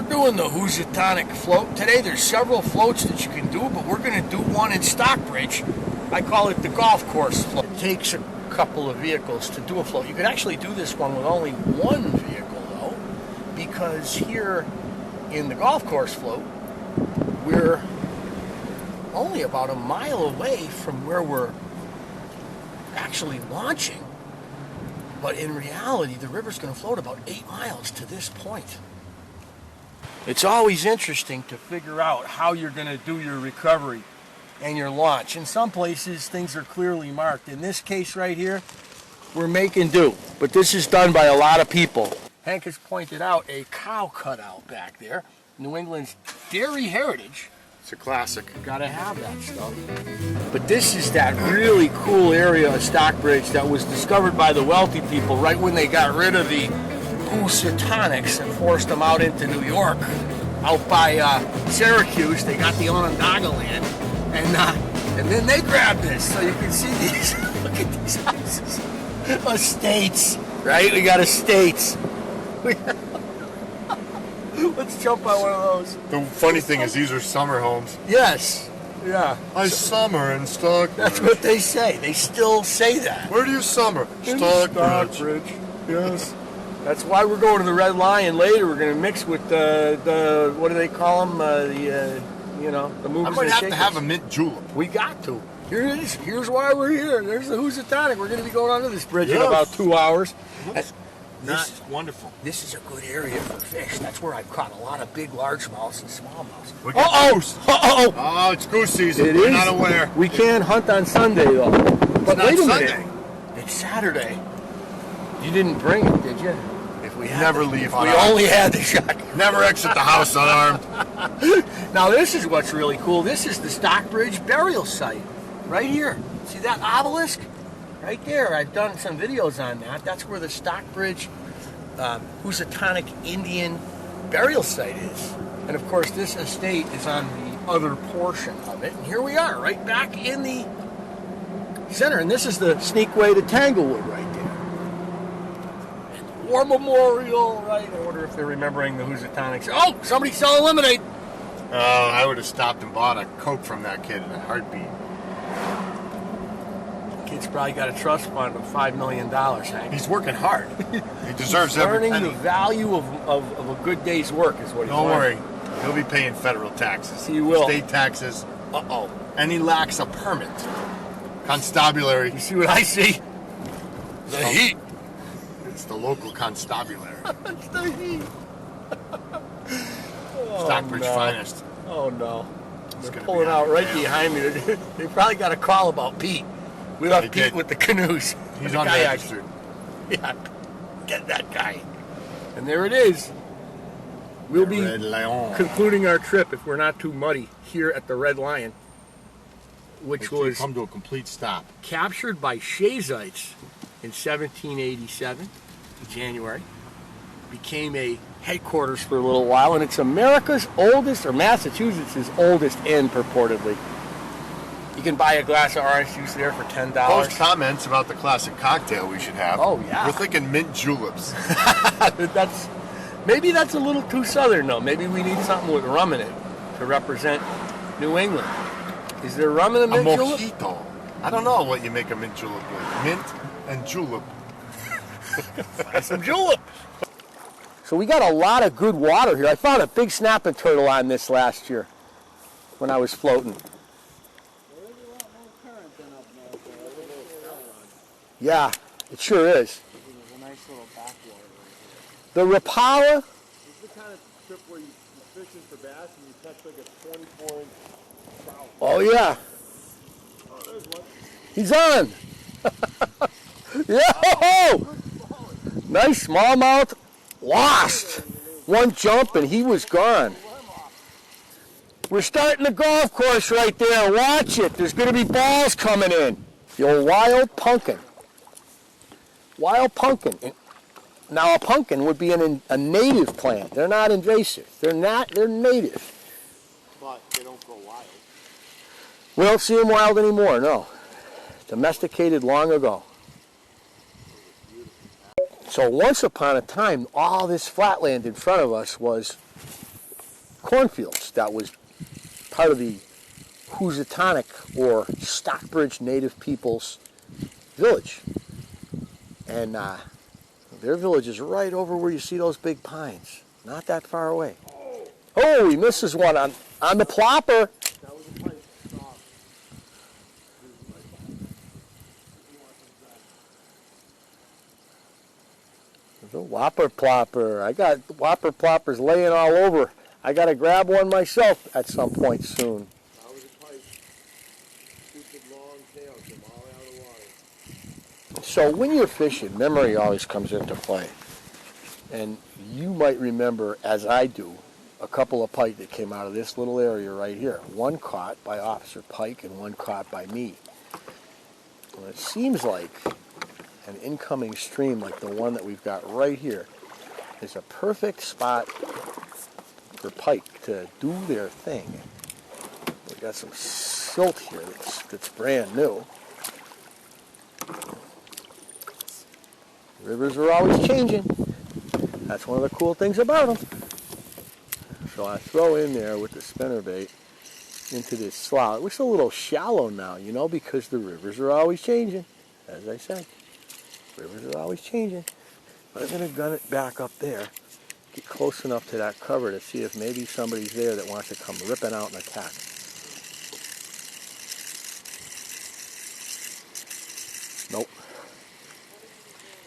We're doing the Housatonic float today. There's several floats that you can do, but we're going to do one in Stockbridge. I call it the golf course float. It takes a couple of vehicles to do a float. You could actually do this one with only one vehicle, though, because here in the golf course float, we're only about a mile away from where we're actually launching. But in reality, the river's going to float about 8 miles to this point. It's always interesting to figure out how you're going to do your recovery and your launch. In some places, things are clearly marked. In this case right here, we're making do. But this is done by a lot of people. Hank has pointed out a cow cutout back there. New England's dairy heritage. It's a classic. Gotta have that stuff. But this is that really cool area of Stockbridge that was discovered by the wealthy people right when they got rid of the Housatonics and forced them out into New York. Out by Syracuse, they got the Onondaga land, and then they grabbed this. So you can see these. Look at these houses. Estates, right? We got estates. Let's jump on one of those. The funny thing is these are summer homes. Yes. Yeah. I summer in Stockbridge. That's what they say. They still say that. Where do you summer? In Stockbridge. Yes. That's why we're going to the Red Lion later. We're going to mix with the what do they call them? The movers. I might and have shakers. to have a mint julep. We got to. Here it is. Here's why we're here. There's the Housatonic. We're going to be going onto this bridge in about 2 hours. This is wonderful. This is a good area for fish. That's where I've caught a lot of big largemouths and smallmouths. Oh, it's goose season. It We're is. not aware. We can't hunt on Sunday though. But not wait a Sunday. minute. It's Saturday. You didn't bring it, did you? If we Never leave We unarmed. only had the shotgun. Never exit the house unarmed. Now this is what's really cool. This is the Stockbridge burial site. Right here. See that obelisk? Right there. I've done some videos on that. That's where the Stockbridge Housatonic Indian burial site is. And of course this estate is on the other portion of it. And here we are, right back in the center. And this is the sneak way to Tanglewood right there. And War Memorial, right? I wonder if they're remembering the Housatonics. Oh, somebody's selling lemonade. Oh, I would have stopped and bought a Coke from that kid in a heartbeat. Kid's probably got a trust fund of $5 million, Hank. He's working hard. He deserves every Learning penny. the value of a good day's work is what he's Don't worry. learning. He'll be paying federal taxes. He will. State taxes. Uh-oh. And he lacks a permit. Constabulary. You see what I see? The heat. It's the local constabulary. It's the heat. Stockbridge no. finest. Oh, no. It's They're gonna pulling be out happy right family. behind me. They probably got a call about Pete. We left They Pete did. with the canoes. He's The kayak. unregistered. Yeah. Get that guy. And there it is. We'll be Red Lion. concluding our trip, if we're not too muddy, here at the Red Lion, which Which was come to a complete stop. captured by Shazites in 1787, in January. Became a headquarters for a little while, and it's America's oldest, or Massachusetts' oldest inn, purportedly. You can buy a glass of orange juice there for $10. Post comments about the classic cocktail we should have. Oh, yeah. We're thinking mint juleps. Maybe that's a little too southern, though. Maybe we need something with rum in it to represent New England. Is there rum in a mint julep? Mojito. I don't know what you make a mint julep with. Mint and julep. Some julep. So we got a lot of good water here. I found a big snapping turtle on this last year when I was floating. Yeah, it sure is. There's a nice little backwater right The Rapala, This is the kind of trip where you're fishing for bass and you catch like a 24-inch trout. oh yeah, Oh, there's one. he's on. Yo! Nice smallmouth, lost. One jump and he was gone. We're starting the golf course right there. Watch it. There's going to be balls coming in. The old wild pumpkin. Wild pumpkin. Now a pumpkin would be a native plant. They're not invasive. They're native. But they don't go wild. We don't see them wild anymore, no. Domesticated long ago. So once upon a time, all this flatland in front of us was cornfields that was part of the Housatonic or Stockbridge Native Peoples village. And their village is right over where you see those big pines. Not that far away. Oh, he misses one on the plopper. That was a pike. Stop. The whopper plopper. I got whopper ploppers laying all over. I got to grab one myself at some point soon. That was a pike. Stupid long tail came all out of the water. So when you're fishing, memory always comes into play. And you might remember, as I do, a couple of pike that came out of this little area right here. One caught by Officer Pike and one caught by me. Well, it seems like an incoming stream like the one that we've got right here is a perfect spot for pike to do their thing. We got some silt here that's brand new. Rivers are always changing. That's one of the cool things about them. So I throw in there with the spinnerbait into this slough. It looks a little shallow now, you know, because the rivers are always changing. As I said, rivers are always changing. But I'm going to gun it back up there, get close enough to that cover to see if maybe somebody's there that wants to come ripping out and attack. Nope.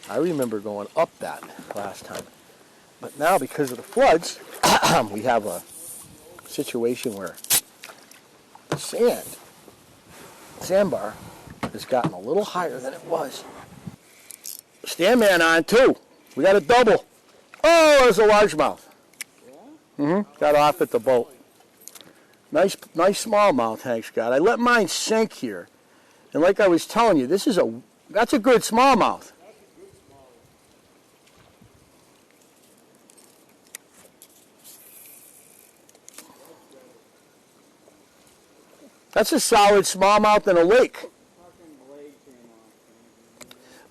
I remember going up that last time. But now, because of the floods, we have a situation where the sandbar has gotten a little higher than it was. Stand man on too. We got a double. Oh, there's a largemouth. Got off at the boat. Nice smallmouth Hank's got. I let mine sink here, and like I was telling you, that's a good smallmouth. That's a solid smallmouth in a lake.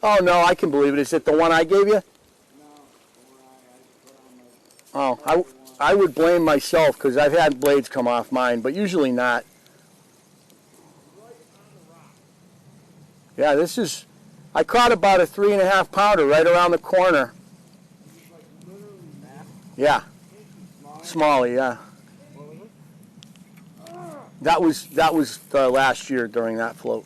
Oh, no, I can believe it. Is it the one I gave you? Oh, I would blame myself because I've had blades come off mine, but usually not. Yeah, I caught about a 3.5 pounder right around the corner. Yeah. Smalley, yeah. That was last year during that float.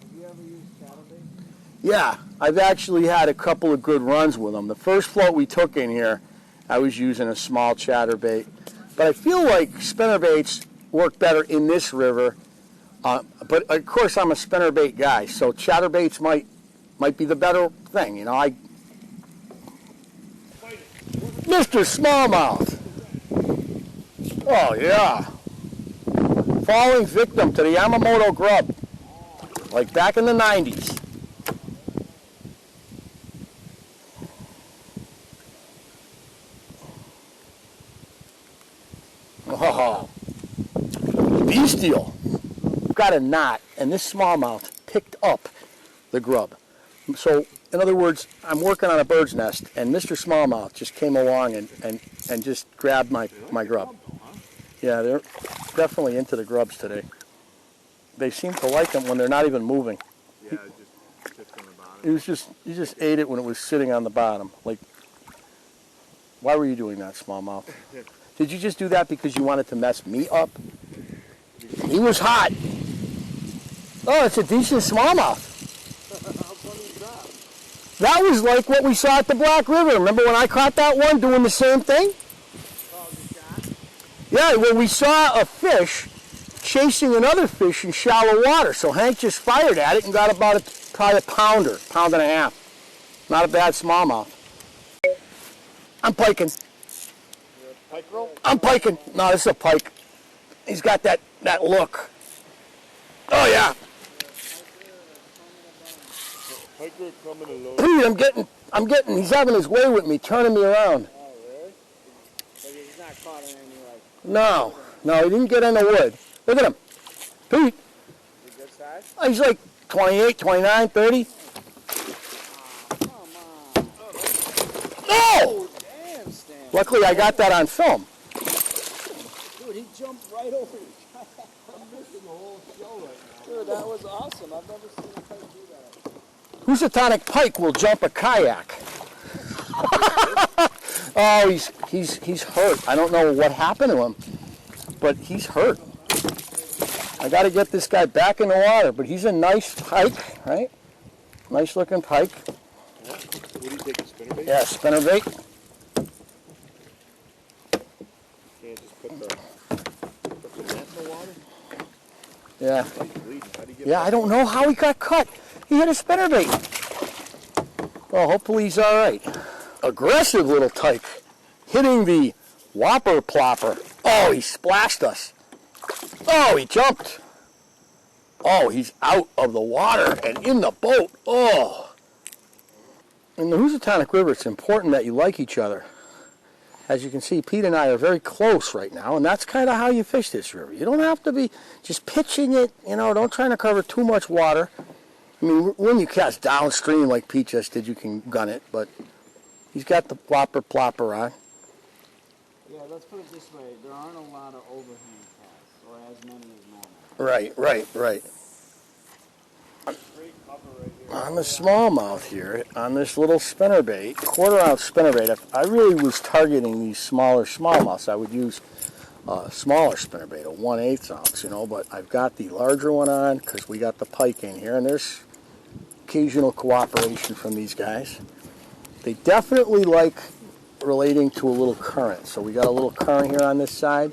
Have you ever used chatterbait? Yeah, I've actually had a couple of good runs with them. The first float we took in here, I was using a small chatterbait. But I feel like spinnerbaits work better in this river. But of course I'm a spinnerbait guy, so chatterbaits might be the better thing, you know. Mr. Smallmouth. Oh yeah. Falling victim to the Yamamoto grub, like back in the 90s. Oh, bestial. Got a knot, and this smallmouth picked up the grub. So, in other words, I'm working on a bird's nest, and Mr. Smallmouth just came along and just grabbed my grub. Yeah, they're definitely into the grubs today. They seem to like them when they're not even moving. Yeah, it just sits on the bottom. He just ate it when it was sitting on the bottom. Like, why were you doing that, smallmouth? Did you just do that because you wanted to mess me up? He was hot. Oh, it's a decent smallmouth. How funny is that? That was like what we saw at the Black River. Remember when I caught that one doing the same thing? Oh, the shot? Yeah, well, we saw a fish chasing another fish in shallow water. So Hank just fired at it and got about probably a pounder, pound and a half. Not a bad smallmouth. I'm piking. Pike roll? I'm piking. No, this is a pike. He's got that look. Oh, yeah. Pike roll coming along. Pete, I'm getting, he's having his way with me, turning me around. Oh, really? But he's not caught in any, like... No, he didn't get in the wood. Look at him. Pete. Is he good size? He's like 28, 29, 30. Come on. No! Damn, Stan. Luckily, I got that on film. Dude, he jumped right over you. I'm missing the whole show right now. Dude, that was awesome. I've never seen a pike do that. Housatonic pike will jump a kayak. Oh, he's hurt. I don't know what happened to him, but he's hurt. I got to get this guy back in the water, but he's a nice pike, right? Nice looking pike. Yeah. What do you take, a spinnerbait? Yeah, spinnerbait. Can't just put the net in the water? Yeah. How do you get Yeah, I don't know how he got cut. He hit a spinnerbait. Well, hopefully he's all right. Aggressive little tyke, hitting the whopper plopper. Oh, he splashed us. Oh, he jumped. Oh, he's out of the water and in the boat. Oh. In the Housatonic River, it's important that you like each other. As you can see, Pete and I are very close right now, and that's kind of how you fish this river. You don't have to be just pitching it, you know, don't try to cover too much water. I mean, when you cast downstream like Pete just did, you can gun it, but he's got the whopper plopper on. Yeah, let's put it this way. There aren't a lot of overhand casts, or as many as normal. Right. Great cover right here. On the smallmouth here, on this little spinnerbait, quarter-ounce spinnerbait, if I really was targeting these smaller smallmouths, I would use a smaller spinnerbait, a 1/8 ounce, you know, but I've got the larger one on because we got the pike in here, and there's occasional cooperation from these guys. They definitely like relating to a little current, so we got a little current here on this side,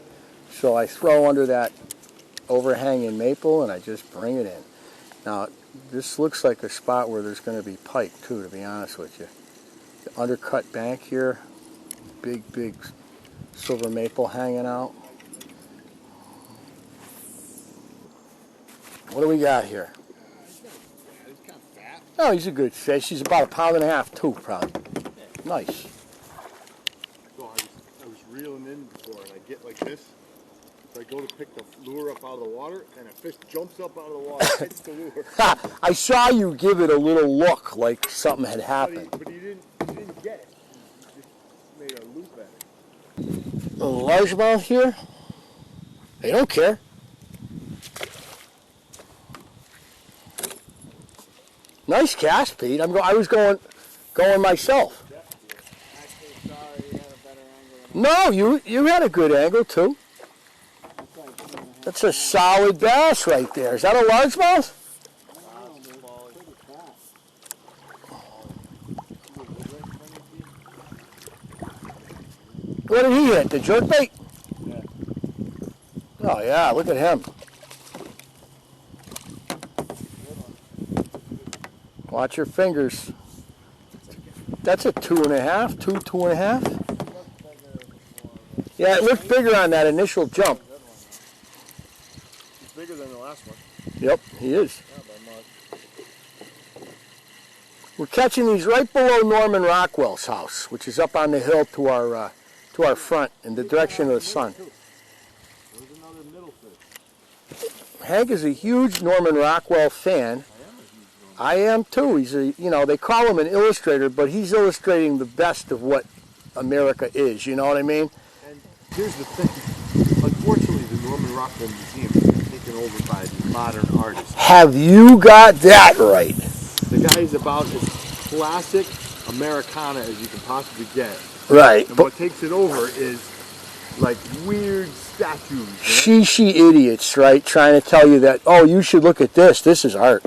so I throw under that overhanging maple and I just bring it in. Now, this looks like a spot where there's going to be pike too, to be honest with you. The undercut bank here, big silver maple hanging out. What do we got here? He's kind of fat. Oh, he's a good fish. He's about 1.5 pounds too, probably. Nice. So I was reeling in before, and I get like this. So I go to pick the lure up out of the water, and a fish jumps up out of the water, hits the lure. I saw you give it a little look like something had happened. But he didn't get it. He just made a loop at it. A largemouth here? They don't care. Nice cast, Pete. I was going myself. Actually, sorry, you had a better angle than No, you had a good angle too. That's a solid bass right there. Is that a largemouth? What did he hit? The jerkbait? Yeah. Oh yeah, look at him. Watch your fingers. That's a 2.5, 2.5. Yeah, it looked bigger on that initial jump. He's bigger than the last one. Yep, he is. Yeah, by much. We're catching these right below Norman Rockwell's house, which is up on the hill to our front in the direction of the sun. There's another middle fish. Hank is a huge Norman Rockwell fan. I am too. He's they call him an illustrator, but he's illustrating the best of what America is. You know what I mean? And here's the thing. Unfortunately, the Norman Rockwell Museum is taken over by the modern artists. Have you got that right? The guy is about as classic Americana as you can possibly get. Right. And what takes it over is like weird statues. You know? She idiots, right? Trying to tell you that, oh, you should look at this. This is art.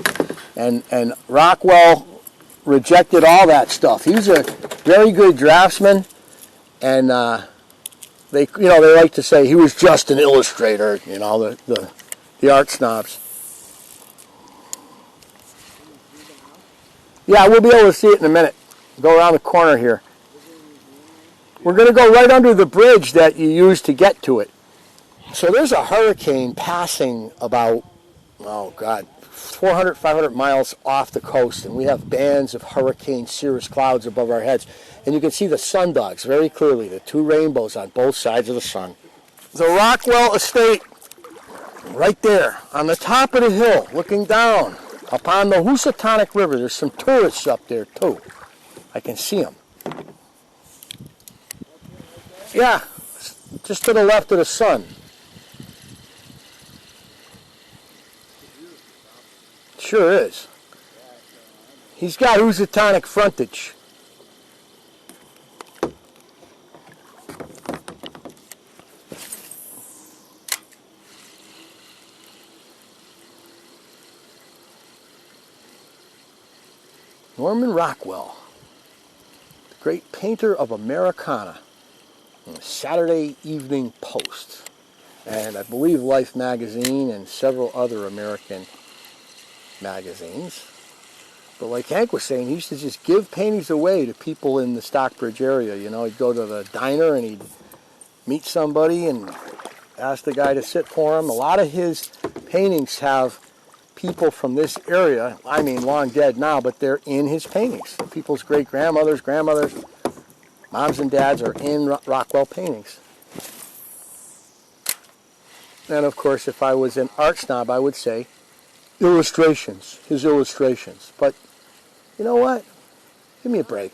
And Rockwell rejected all that stuff. He was a very good draftsman, and they like to say he was just an illustrator. You know, the art snobs. Yeah, we'll be able to see it in a minute. Go around the corner here. We're going to go right under the bridge that you used to get to it. So there's a hurricane passing about, 400, 500 miles off the coast, and we have bands of hurricane cirrus clouds above our heads. And you can see the sundogs very clearly, the two rainbows on both sides of the sun. The Rockwell estate, right there, on the top of the hill, looking down upon the Housatonic River. There's some tourists up there, too. I can see them. Yeah, just to the left of the sun. sure is. He's got Housatonic frontage. Norman Rockwell, the great painter of Americana, in the Saturday Evening Post, and I believe Life magazine and several other American magazines. But like Hank was saying, he used to just give paintings away to people in the Stockbridge area. You know, he'd go to the diner and he'd meet somebody and ask the guy to sit for him. A lot of his paintings have people from this area, I mean long dead now, but they're in his paintings. People's great-grandmothers, grandmothers, moms and dads are in Rockwell paintings. And of course, if I was an art snob, I would say illustrations, his illustrations. But you know what? Give me a break.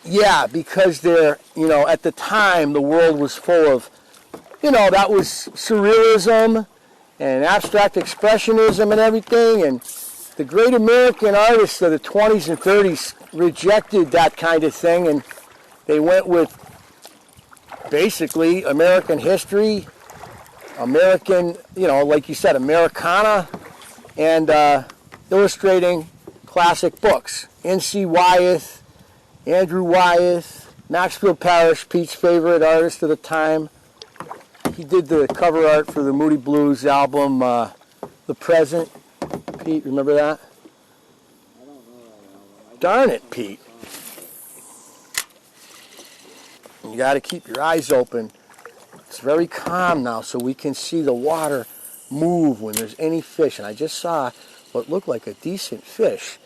Yeah, because they're, you know, at the time the world was full of, you know, that was surrealism and abstract expressionism and everything, and the great American artists of the 20s and 30s rejected that kind of thing, and they went with basically American history, American, you know, like you said, Americana, and illustrating classic books. N.C. Wyeth, Andrew Wyeth, Maxfield Parrish, Pete's favorite artist of the time. He did the cover art for the Moody Blues album, The Present. Pete, remember that? I don't know that album. Darn it, Pete. You got to keep your eyes open. It's very calm now, so we can see the water move when there's any fish. And I just saw what looked like a decent fish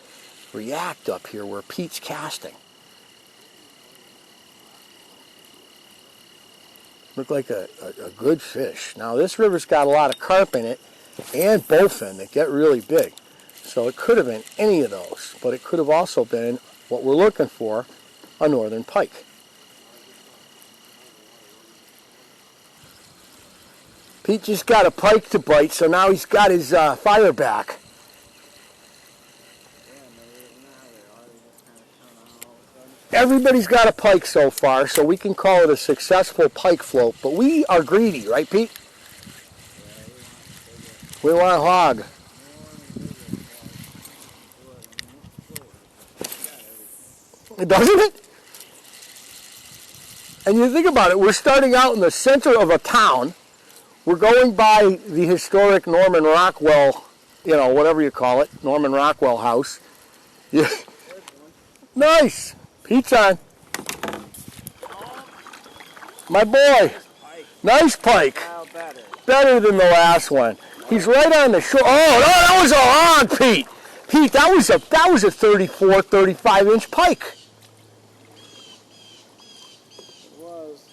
react up here where Pete's casting. Looked like a good fish. Now this river's got a lot of carp in it and bowfin that get really big. So it could have been any of those, but it could have also been what we're looking for, a northern pike. Pete just got a pike to bite, so now he's got his fire back. Everybody's got a pike so far, so we can call it a successful pike float. But we are greedy, right, Pete? We want a hog. Doesn't it? And you think about it, we're starting out in the center of a town. We're going by the historic Norman Rockwell, you know, whatever you call it, Norman Rockwell house. Yeah. Nice. Pete's on. My boy. Nice pike. Better than the last one. He's right on the shore. Oh, no, that was a hog, Pete. Pete, that was a 34, 35 inch pike. It was.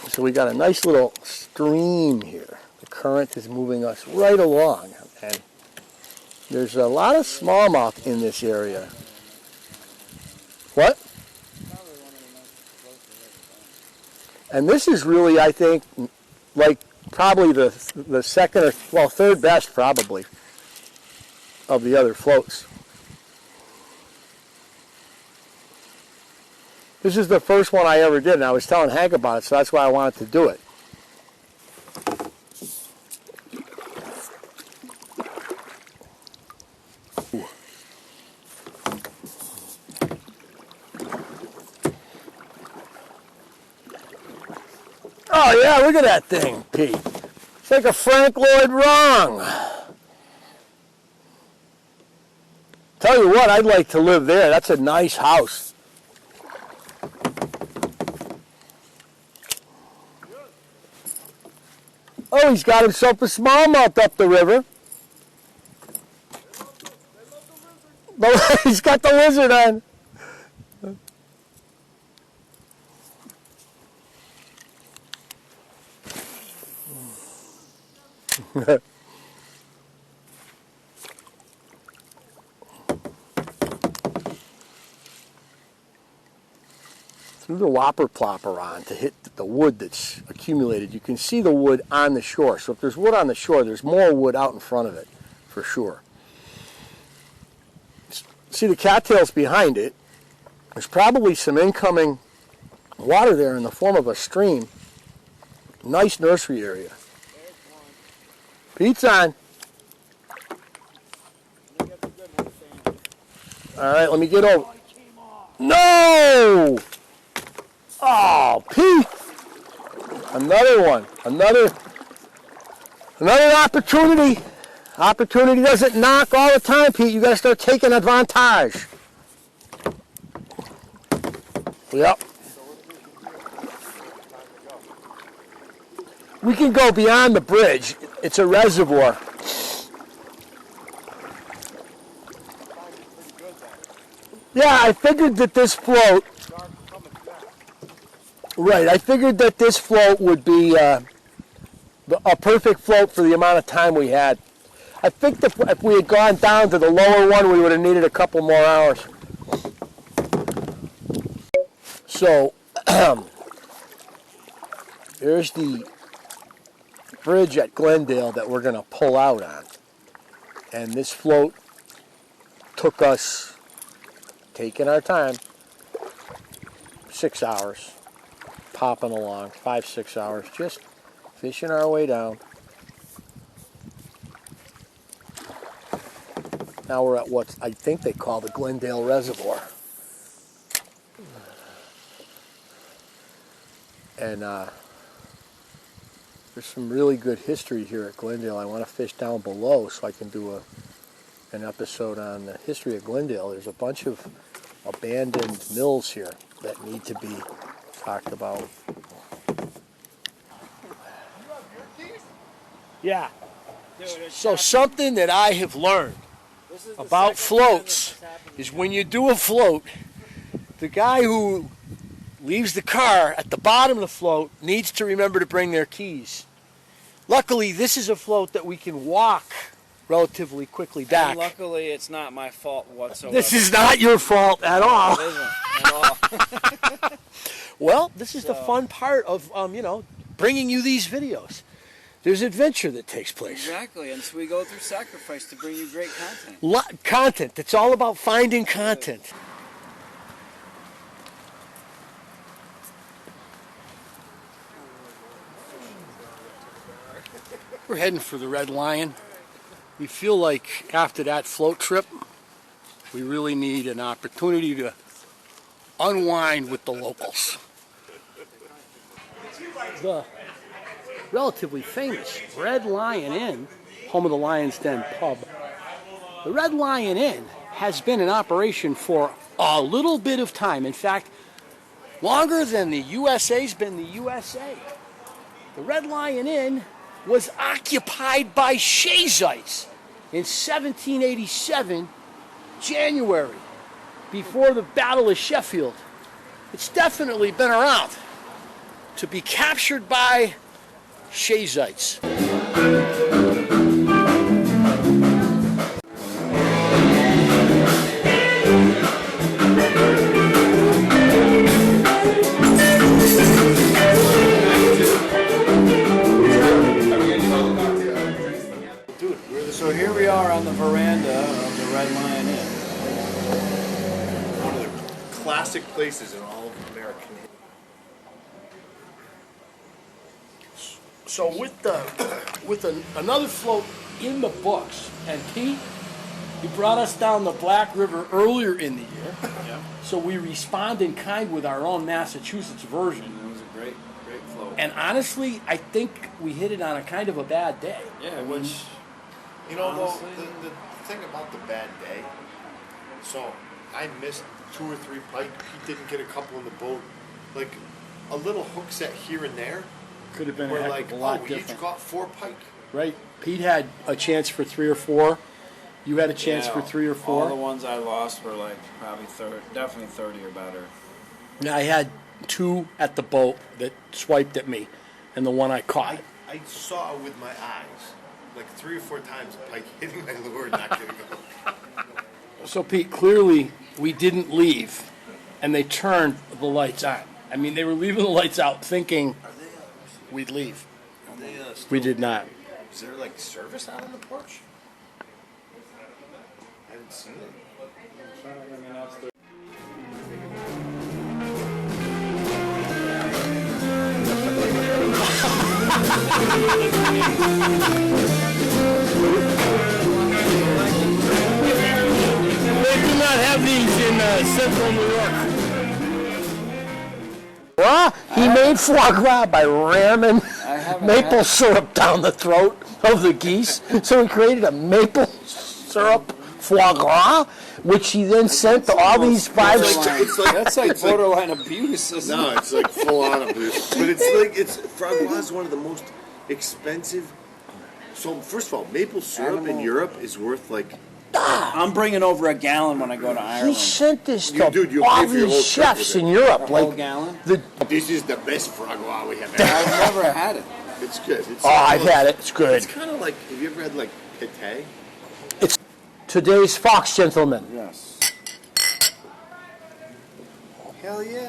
So we got a nice little stream here. The current is moving us right along, and there's a lot of smallmouth in this area. What? And this is really, I think, like probably the second or, well, third best probably of the other floats. This is the first one I ever did, and I was telling Hank about it, so that's why I wanted to do it. Oh yeah, look at that thing, Pete. It's like a Frank Lloyd Wrong. Tell you what, I'd like to live there. That's a nice house. Oh, he's got himself a smallmouth up the river. He's got the lizard on. threw the whopper plopper on to hit the wood that's accumulated. You can see the wood on the shore. So if there's wood on the shore, there's more wood out in front of it, for sure. See the cattails behind it. There's probably some incoming water there in the form of a stream. Nice nursery area. Pete's on. All right, let me get over. No! Oh, Pete! Another one. Another opportunity. Opportunity doesn't knock all the time, Pete. You got to start taking advantage. Yep. We can go beyond the bridge. It's a reservoir. Yeah, I figured that this float. Right, I figured that this float would be a perfect float for the amount of time we had. I think that if we had gone down to the lower one, we would have needed a couple more hours. So, there's the bridge at Glendale that we're going to pull out on. And this float took us, taking our time, 6 hours, popping along, 5-6 hours, just fishing our way down. Now we're at what I think they call the Glendale Reservoir. And there's some really good history here at Glendale. I want to fish down below so I can do an episode on the history of Glendale. There's a bunch of abandoned mills here that need to be talked about. Yeah. So something that I have learned about floats is when you do a float, the guy who leaves the car at the bottom of the float needs to remember to bring their keys. Luckily, this is a float that we can walk relatively quickly back. And luckily, it's not my fault whatsoever. This is not your fault at all. It isn't at all. Well, this is the fun part of, bringing you these videos. There's adventure that takes place. Exactly, and so we go through sacrifice to bring you great content. Content. It's all about finding content. We're heading for the Red Lion. We feel like after that float trip, we really need an opportunity to unwind with the locals. The relatively famous Red Lion Inn, home of the Lion's Den pub. The Red Lion Inn has been in operation for a little bit of time. In fact, longer than the USA's been the USA. The Red Lion Inn was occupied by Shazites in 1787, January, before the Battle of Sheffield. It's definitely been around to be captured by Shazites. So here we are on the veranda of the Red Lion Inn. One of the classic places in all of American history. So with another float in the books, and Pete, you brought us down the Black River earlier in the year. Yeah. So we respond in kind with our own Massachusetts version. It was a great float. And honestly, I think we hit it on a kind of a bad day. Yeah, which You know, honestly, the thing about the bad day, so I missed 2 or 3 pike. He didn't get a couple in the boat. Like, a little hook set here and there. Could have been We're a heck like, of a lot we different. each got 4 pike. Right? Pete had a chance for 3 or 4. You had a chance for 3 or 4. All the ones I lost were like probably definitely 30 or better. Now, I had 2 at the boat that swiped at me, and the one I caught. I saw with my eyes, like 3 or 4 times, a pike hitting my lure and not getting go. So, Pete, clearly we didn't leave, and they turned the lights on. I mean, they were leaving the lights out thinking we'd leave. We did not. Is there like service out on the porch? I haven't seen it. They do not have these in central New York. Well, he made foie gras by ramming maple syrup down the throat of the geese. So he created a maple syrup foie gras, which he then sent to all these five states. That's like borderline abuse, isn't No, it? it's like full on abuse. But it's foie gras is one of the most expensive. So first of all, maple syrup in Europe is worth like. I'm bringing over a gallon when I go to He Ireland. sent this You'll to pay all for your whole these trip chefs with in it. Europe. A whole Like gallon? This is the best foie gras we have I've ever. never had it. It's good. It's I've had it. It's good. It's kind of like, have you ever had like pate? It's today's fox gentleman. Yes. Hell yeah.